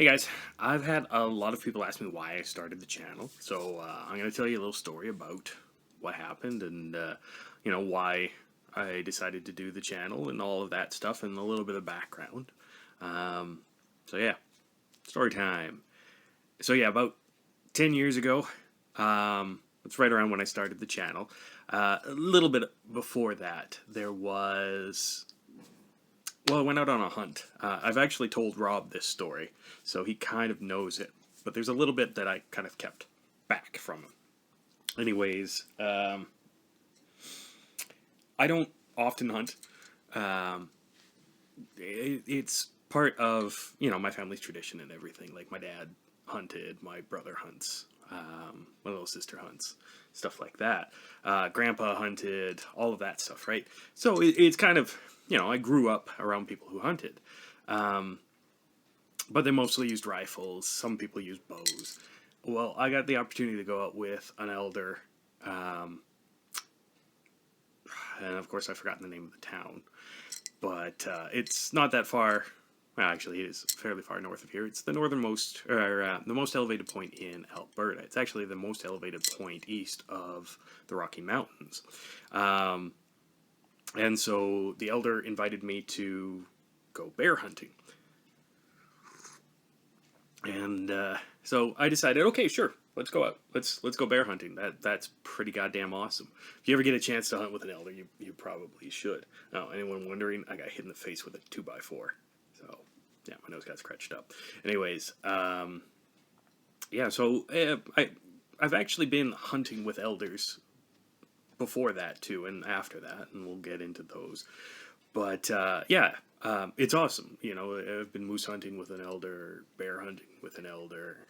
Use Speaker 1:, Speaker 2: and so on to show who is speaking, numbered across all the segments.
Speaker 1: Hey guys, I've had a lot of people ask me why I started the channel, so I'm going to tell you a little story about what happened and why I decided to do the channel and all of that stuff and a little bit of background. Um, so yeah, story time. So yeah, about 10 years ago, it's right around when I started the channel. A little bit before that, there was well, I went out on a hunt. I've actually told Rob this story, so he kind of knows it. But there's a little bit that I kind of kept back from him. Anyways, I don't often hunt. Um, it's part of my family's tradition and everything. Like my dad hunted, my brother hunts, my little sister hunts, stuff like that. Grandpa hunted, all of that stuff, right? So it's kind of I grew up around people who hunted, but they mostly used rifles. Some people used bows. Well, I got the opportunity to go out with an elder, um, and of course I've forgotten the name of the town, but it's not that far. Well, actually, it is fairly far north of here. It's the northernmost, or the most elevated point in Alberta. It's actually the most elevated point east of the Rocky Mountains. Um, and so the elder invited me to go bear hunting. And so I decided, okay, sure, let's go out. Let's go bear hunting. That's pretty goddamn awesome. If you ever get a chance to hunt with an elder, you probably should. Now, anyone wondering, I got hit in the face with a 2x4. So yeah, my nose got scratched up. Anyways, yeah. So I've actually been hunting with elders before that too, and after that, and we'll get into those. But yeah, it's awesome. I've been moose hunting with an elder, bear hunting with an elder.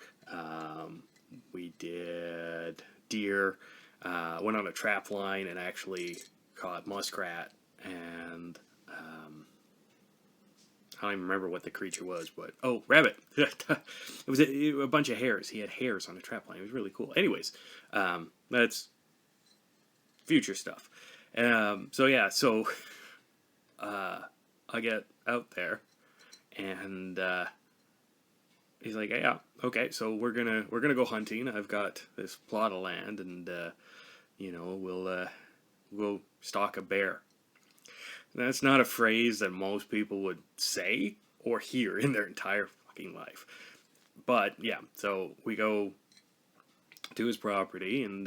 Speaker 1: We did deer. Went on a trap line and actually caught muskrat and I don't even remember what the creature was, but rabbit. It was a bunch of hares. He had hares on a trap line. It was really cool. Anyways, that's future stuff. So yeah, so I get out there, and he's like, "Yeah, okay, so we're gonna go hunting. I've got this plot of land, and we'll stalk a bear." That's not a phrase that most people would say or hear in their entire fucking life. But yeah, so we go to his property, and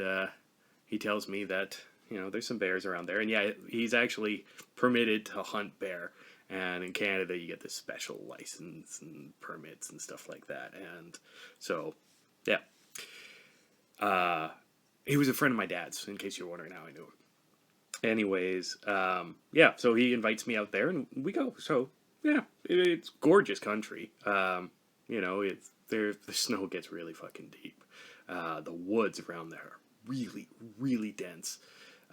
Speaker 1: he tells me that there's some bears around there, and yeah, he's actually permitted to hunt bear. And in Canada, you get this special license and permits and stuff like that. And so, yeah, he was a friend of my dad's. In case you're wondering how I knew him. Anyways, yeah, so he invites me out there and we go. So, yeah, it's gorgeous country. The snow gets really fucking deep. The woods around there are really, really dense.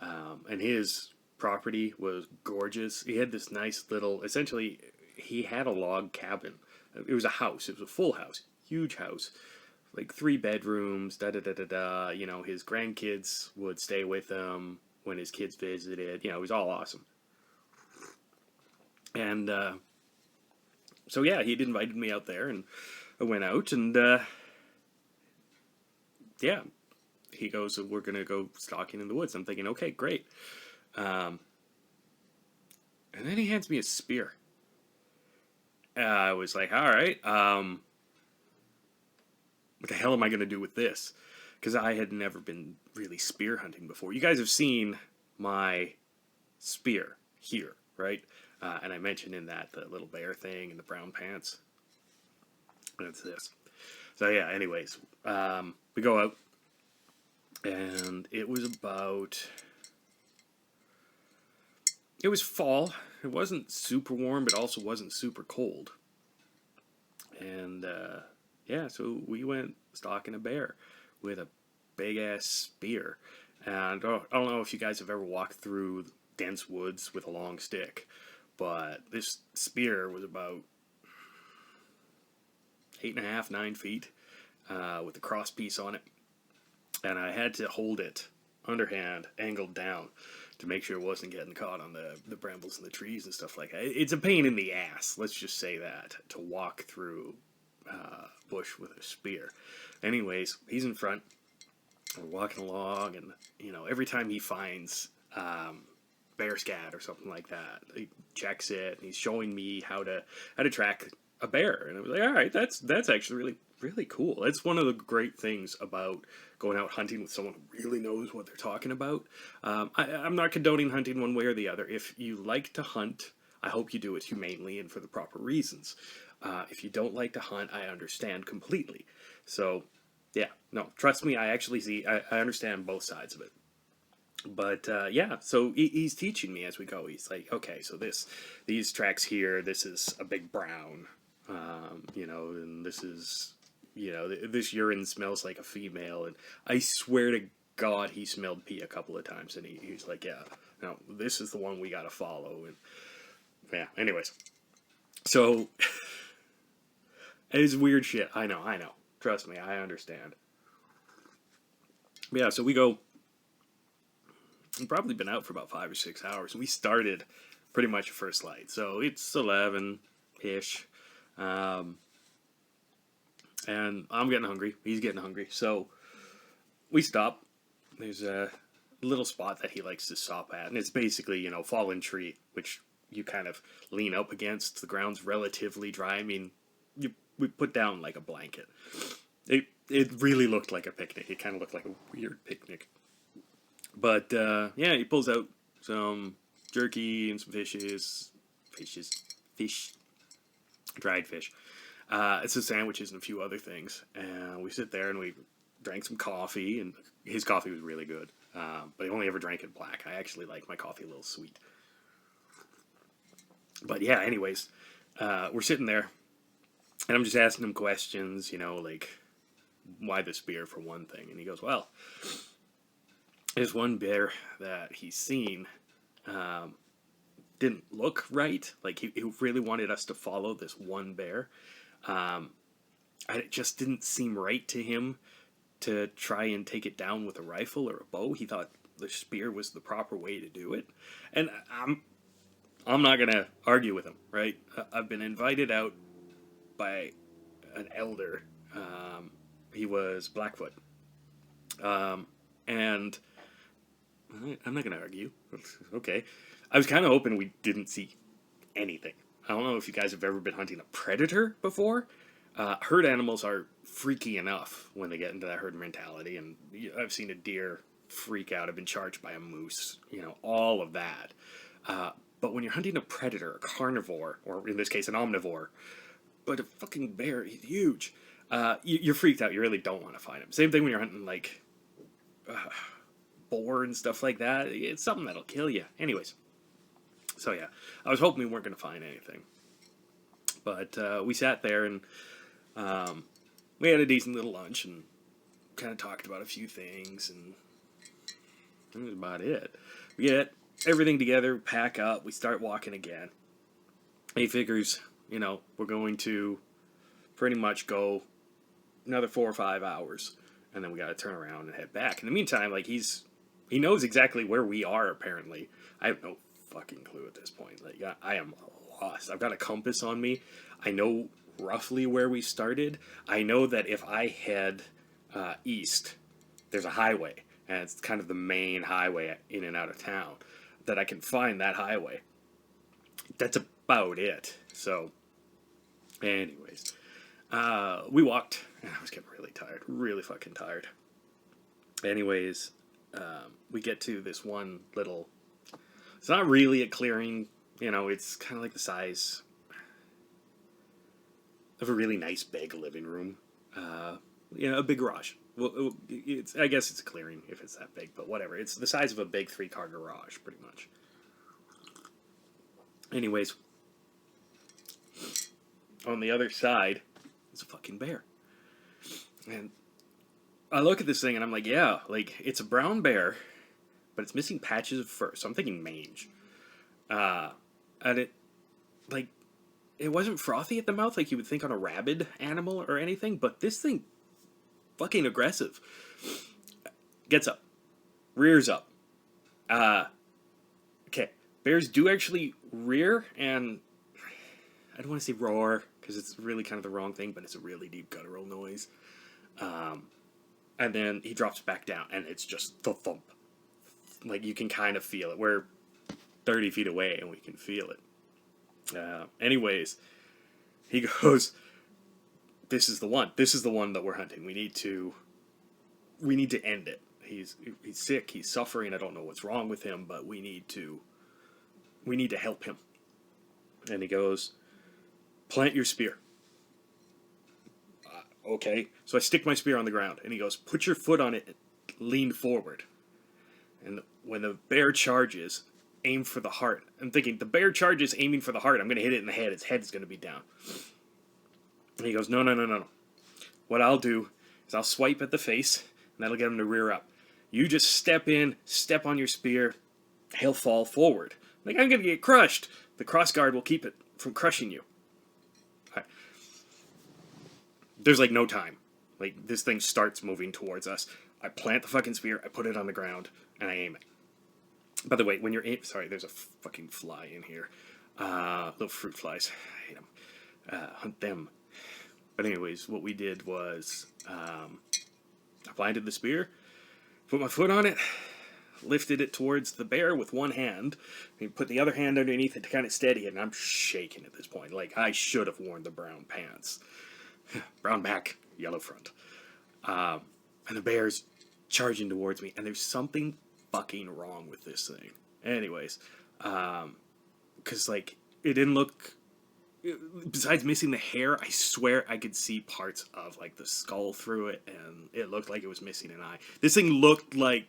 Speaker 1: And his property was gorgeous. He had this nice little, essentially, he had a log cabin. It was a house. It was a full house, huge house, like 3 bedrooms, da da da da da. His grandkids would stay with him when his kids visited. It was all awesome. And so yeah, he'd invited me out there, and I went out, and yeah, he goes, "We're gonna go stalking in the woods." I'm thinking, okay, great. And then he hands me a spear. I was like, all right, what the hell am I gonna do with this? Because I had never been really spear hunting before. You guys have seen my spear here, right? And I mentioned in that the little bear thing and the brown pants. That's this. So yeah, anyways, we go out, and it was fall. It wasn't super warm, but also wasn't super cold. And yeah, so we went stalking a bear with a big ass spear. And I don't know if you guys have ever walked through dense woods with a long stick, but this spear was about 8.5, 9 feet, with a cross piece on it. And I had to hold it underhand, angled down, to make sure it wasn't getting caught on the brambles and the trees and stuff like that. It's a pain in the ass, let's just say that, to walk through bush with a spear. Anyways, he's in front. We're walking along, and every time he finds bear scat or something like that, he checks it, and he's showing me how to track a bear. And I was like, all right, that's actually really really cool. That's one of the great things about going out hunting with someone who really knows what they're talking about. I'm not condoning hunting one way or the other. If you like to hunt, I hope you do it humanely and for the proper reasons. If you don't like to hunt, I understand completely. So, yeah, no, trust me, I understand both sides of it. But yeah, so he's teaching me as we go. He's like, okay, so these tracks here, this is a big brown, and this is, this urine smells like a female. And I swear to God, he smelled pee a couple of times, and he was like, yeah, no, this is the one we got to follow. And yeah, anyways, so it's weird shit. I know. Trust me, I understand. But yeah, so we go. We've probably been out for about 5 or 6 hours. We started pretty much first light, so it's 11-ish. And I'm getting hungry. He's getting hungry. So we stop. There's a little spot that he likes to stop at, and it's basically, fallen tree, which you kind of lean up against. The ground's relatively dry. I mean, we put down like a blanket. It really looked like a picnic. It kind of looked like a weird picnic. But, yeah, he pulls out some jerky and some fish, dried fish. It's some sandwiches and a few other things. And we sit there and we drank some coffee, and his coffee was really good. But I only ever drank it black. I actually like my coffee a little sweet. But yeah, anyways, we're sitting there, and I'm just asking him questions, like, why the spear for one thing? And he goes, well, there's one bear that he's seen, didn't look right. Like, he really wanted us to follow this one bear. It just didn't seem right to him to try and take it down with a rifle or a bow. He thought the spear was the proper way to do it. And I'm not going to argue with him, right? I've been invited out by an elder. He was Blackfoot. And I'm not going to argue. Okay. I was kind of hoping we didn't see anything. I don't know if you guys have ever been hunting a predator before. Herd animals are freaky enough when they get into that herd mentality. And I've seen a deer freak out. I've been charged by a moose. All of that. But when you're hunting a predator, a carnivore, or in this case, an omnivore, but a fucking bear, he's huge, you're freaked out. You really don't want to find him. Same thing when you're hunting, like, boar and stuff like that. It's something that'll kill you. Anyways. So yeah, I was hoping we weren't going to find anything. But we sat there, and we had a decent little lunch, and kind of talked about a few things, and that was about it. We get everything together, pack up, we start walking again. He figures, we're going to pretty much go another 4 or 5 hours, and then we got to turn around and head back. In the meantime, like, he knows exactly where we are, apparently. I have no fucking clue at this point. Like, I am lost. I've got a compass on me. I know roughly where we started. I know that if I head east, there's a highway, and it's kind of the main highway in and out of town, that I can find that highway. That's about it. So, anyways, we walked, and I was getting really tired, really fucking tired. Anyways, we get to this one little, it's not really a clearing, it's kind of like the size of a really nice big living room, a big garage. Well, I guess it's a clearing if it's that big, but whatever. It's the size of a big 3-car garage, pretty much. Anyways, on the other side is a fucking bear. And I look at this thing and I'm like, yeah, like, it's a brown bear, but it's missing patches of fur. So I'm thinking mange. And it wasn't frothy at the mouth like you would think on a rabid animal or anything, but this thing, fucking aggressive. Gets up. Rears up. Okay. Bears do actually rear, and I don't want to say roar, because it's really kind of the wrong thing, but it's a really deep guttural noise. And then he drops back down, and it's just the thump. Like, you can kind of feel it. We're 30 feet away, and we can feel it. Anyways, he goes, this is the one. This is the one that we're hunting. We need to end it. He's sick. He's suffering. I don't know what's wrong with him, but we need to help him. And he goes, plant your spear. Okay. So I stick my spear on the ground, and he goes, put your foot on it, lean forward. And when the bear charges, aim for the heart. I'm thinking, the bear charges aiming for the heart. I'm going to hit it in the head. Its head's going to be down. And he goes, no. What I'll do is I'll swipe at the face, and that'll get him to rear up. You just step in, step on your spear, he'll fall forward. Like, I'm going to get crushed. The crossguard will keep it from crushing you. Right. There's, like, no time. Like, this thing starts moving towards us. I plant the fucking spear, I put it on the ground, and I aim it. By the way, when you're sorry, there's a fucking fly in here. Little fruit flies. I hate them. Hunt them. But anyways, what we did was, I blinded the spear, put my foot on it, lifted it towards the bear with one hand, and put the other hand underneath it to kind of steady it, and I'm shaking at this point. Like, I should have worn the brown pants. Brown back, yellow front. And the bear's charging towards me, and there's something fucking wrong with this thing. Anyways, because, like, it didn't look... Besides missing the hair, I swear I could see parts of, like, the skull through it, and it looked like it was missing an eye. This thing looked like...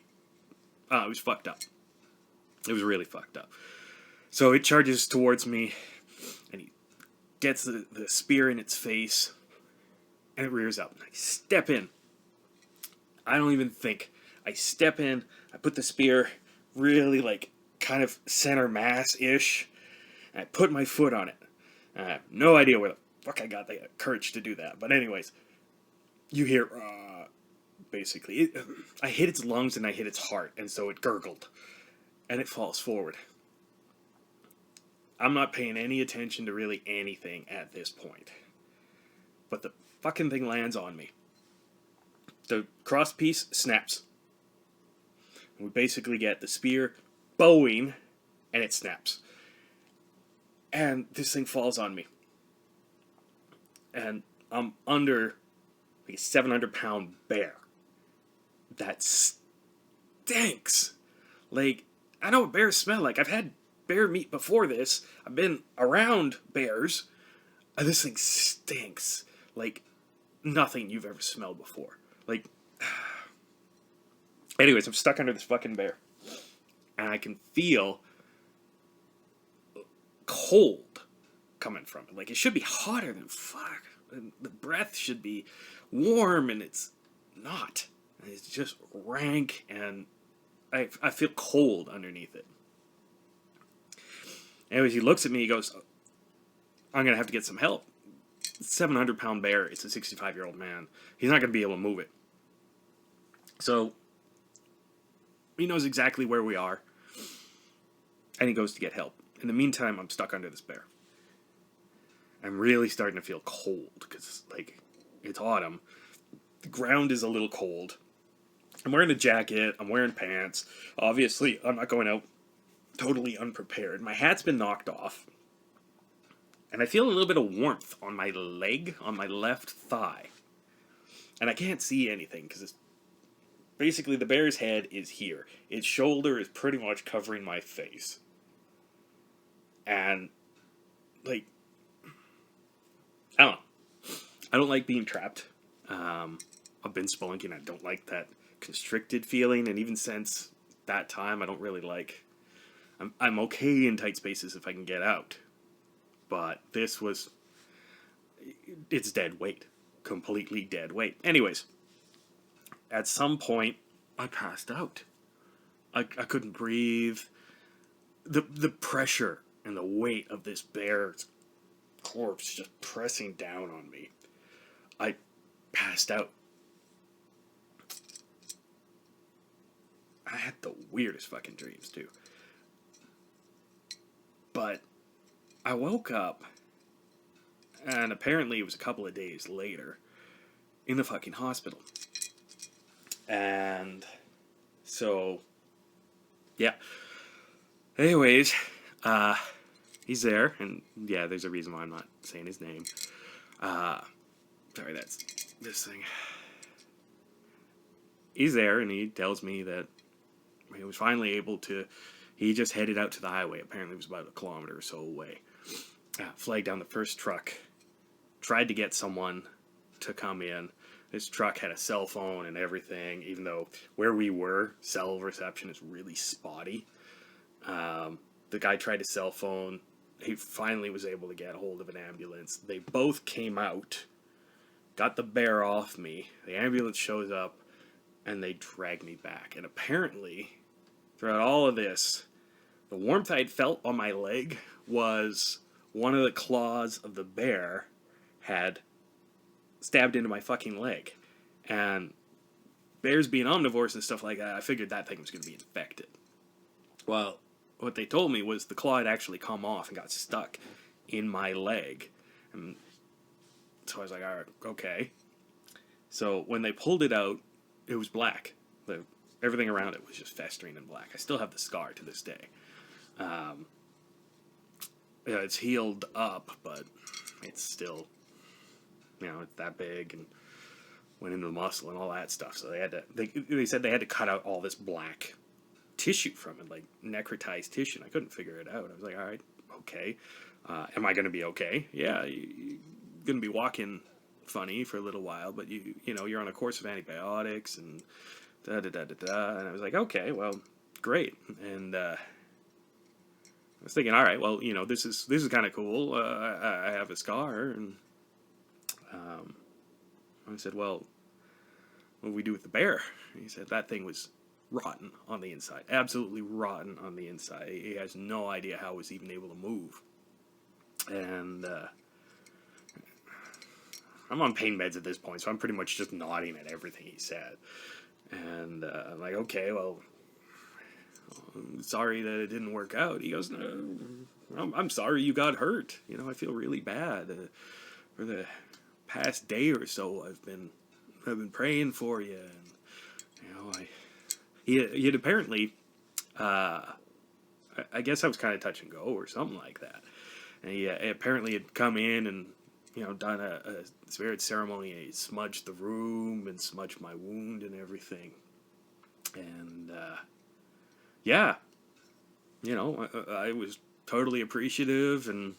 Speaker 1: it was fucked up. It was really fucked up. So it charges towards me, and he gets the spear in its face, and it rears up. And I step in. I don't even think. I step in, I put the spear really, like, kind of center mass-ish, and I put my foot on it. I have no idea where the fuck I got the courage to do that. But anyways, you hear, basically. I hit its lungs and I hit its heart, and so it gurgled. And it falls forward. I'm not paying any attention to really anything at this point. But the fucking thing lands on me. The cross piece snaps. And we basically get the spear bowing, and it snaps. And this thing falls on me. And I'm under like a 700-pound bear. That stinks. Like, I know what bears smell like. I've had bear meat before this. I've been around bears. And this thing stinks. Like, nothing you've ever smelled before. Like, anyways, I'm stuck under this fucking bear. And I can feel cold coming from it. Like, it should be hotter than fuck. And the breath should be warm, and it's not. It's just rank, and I feel cold underneath it. Anyways, he looks at me, he goes, I'm going to have to get some help. 700-pound bear, it's a 65-year-old man. He's not going to be able to move it. So, he knows exactly where we are, and he goes to get help. In the meantime, I'm stuck under this bear. I'm really starting to feel cold, because, like, it's autumn. The ground is a little cold. I'm wearing a jacket, I'm wearing pants. Obviously, I'm not going out totally unprepared. My hat's been knocked off. And I feel a little bit of warmth on my leg, on my left thigh. And I can't see anything, because it's basically the bear's head is here. Its shoulder is pretty much covering my face. And, like, I don't know. I don't like being trapped. I've been spelunking. I don't like that constricted feeling, and even since that time, I don't really like... I'm okay in tight spaces if I can get out. But this was... It's dead weight. Completely dead weight. Anyways, at some point, I passed out. I couldn't breathe. The pressure and the weight of this bear's corpse just pressing down on me. I passed out. I had the weirdest fucking dreams, too. But I woke up, And apparently it was a couple of days later in the fucking hospital. And so, yeah. Anyways, he's there, and yeah, there's a reason why I'm not saying his name. Sorry, that's this thing. He's there, and he tells me that he was finally able to. He just headed out to the highway. Apparently, it was about a kilometer or so away. Flagged down the first truck. Tried to get someone to come in. This truck had a cell phone and everything, even though where we were, cell reception is really spotty. The guy tried a cell phone. He finally was able to get a hold of an ambulance. They both came out, got the bear off me. The ambulance shows up, and they drag me back. And apparently, throughout all of this, the warmth I'd felt on my leg was one of the claws of the bear had stabbed into my fucking leg. And bears being omnivores and stuff like that, I figured that thing was going to be infected. Well, what they told me was the claw had actually come off and got stuck in my leg. And so I was like, all right, okay. So when they pulled it out, it was black. Everything around it was just festering and black. I still have the scar to this day. Yeah, it's healed up, but it's still, it's that big and went into the muscle and all that stuff. So they said they had to cut out all this black tissue from it, like necrotized tissue. And I couldn't figure it out. I was like, all right, okay. Am I going to be okay? Yeah, you're going to be walking funny for a little while, but you're on a course of antibiotics and da-da-da-da-da. And I was like, okay, well, great. And I was thinking, all right, well, this is kind of cool. I have a scar, and I said, well, what do we do with the bear? And he said that thing was rotten on the inside, absolutely rotten on the inside. He has no idea how it was even able to move. And I'm on pain meds at this point, so I'm pretty much just nodding at everything he said. And I'm like, okay, well, I'm sorry that it didn't work out. He goes, no, I'm sorry you got hurt. I feel really bad. For the past day or so, I've been praying for you, and he had apparently, I guess I was kind of touch and go or something like that. And he apparently had come in and done a spirit ceremony, and he smudged the room and smudged my wound and everything. And yeah, I was totally appreciative, and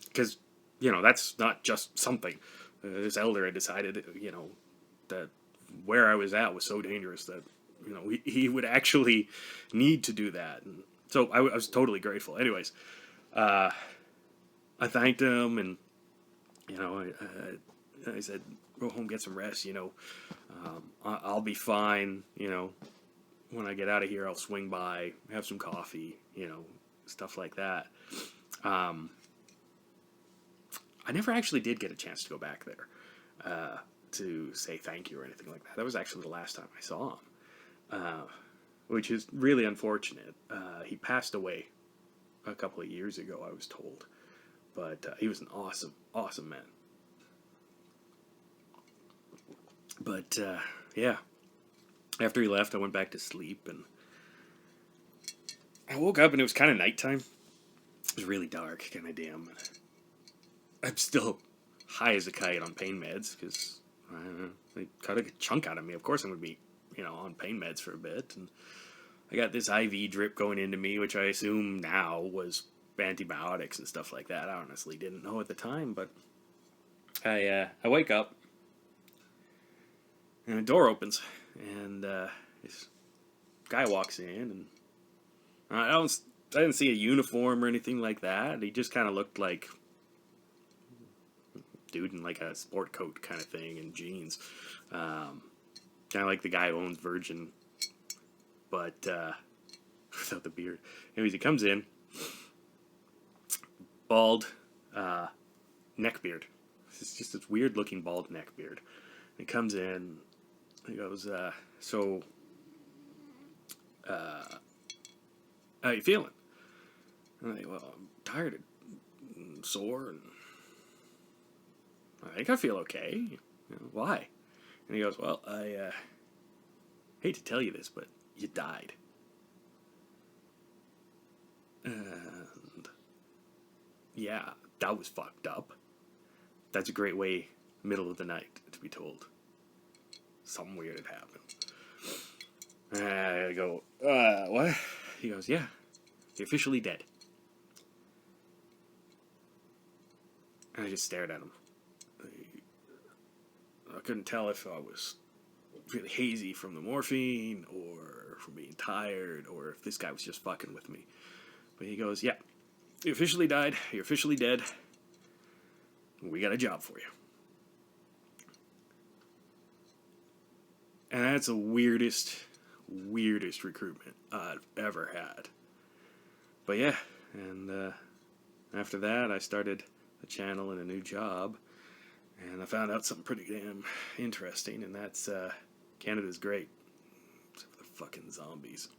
Speaker 1: because that's not just something. This elder had decided, that where I was at was so dangerous that he would actually need to do that, and so I was totally grateful. Anyways, I thanked him, and I said, go home, get some rest. I'll be fine. When I get out of here, I'll swing by, have some coffee, stuff like that. I never actually did get a chance to go back there to say thank you or anything like that. That was actually the last time I saw him, which is really unfortunate. He passed away a couple of years ago, I was told. But he was an awesome, awesome man. But, yeah. After he left, I went back to sleep, and I woke up, and it was kind of nighttime. It was really dark, kind of dim. I'm still high as a kite on pain meds, because, I don't know, they cut a chunk out of me. Of course I'm going to be, on pain meds for a bit. And I got this IV drip going into me, which I assume now was antibiotics and stuff like that. I honestly didn't know at the time, but I wake up, and the door opens, and this guy walks in, and I didn't see a uniform or anything like that. He just kind of looked like dude in like a sport coat kind of thing and jeans, kind of like the guy who owns Virgin, but without the beard. Anyways, he comes in, bald neck beard. It's just this weird looking bald neck beard. He comes in, he goes, so how you feeling? I'm like, well, I'm tired and sore, and I think I feel okay. You know, why? And he goes, well, I hate to tell you this, but you died. And yeah, that was fucked up. That's a great way, middle of the night, to be told. Something weird had happened. I go, what? He goes, yeah, you're officially dead. And I just stared at him. I couldn't tell if I was really hazy from the morphine or from being tired or if this guy was just fucking with me. But he goes, yeah, you officially died. You're officially dead. We got a job for you. And that's the weirdest recruitment I've ever had. But yeah, and after that I started a channel and a new job. And I found out something pretty damn interesting, and that's Canada's great. Except for the fucking zombies.